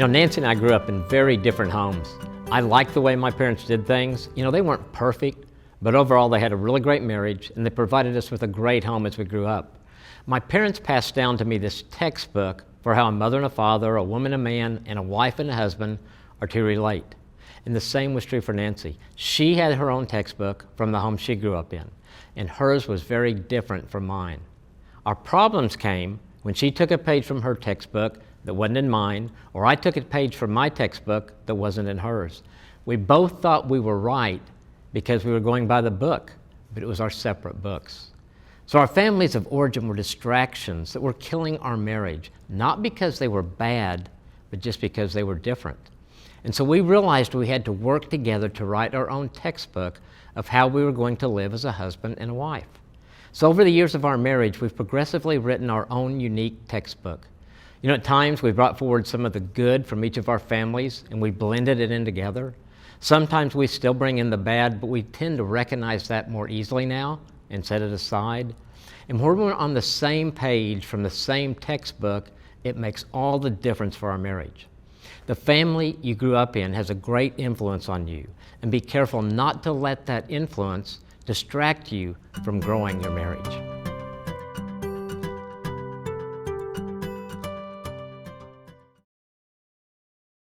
Nancy and I grew up in very different homes. I liked the way my parents did things. They weren't perfect, but overall they had a really great marriage and they provided us with a great home as we grew up. My parents passed down to me this textbook for how a mother and a father, a woman and a man, and a wife and a husband are to relate. And the same was true for Nancy. She had her own textbook from the home she grew up in, and hers was very different from mine. Our problems came when she took a page from her textbook that wasn't in mine, or I took a page from my textbook that wasn't in hers. We both thought we were right because we were going by the book, but it was our separate books. So our families of origin were distractions that were killing our marriage, not because they were bad, but just because they were different. And so we realized we had to work together to write our own textbook of how we were going to live as a husband and a wife. So over the years of our marriage, we've progressively written our own unique textbook. At times we brought forward some of the good from each of our families and we blended it in together. Sometimes we still bring in the bad, but we tend to recognize that more easily now and set it aside. And when we're on the same page from the same textbook, it makes all the difference for our marriage. The family you grew up in has a great influence on you, and be careful not to let that influence distract you from growing your marriage.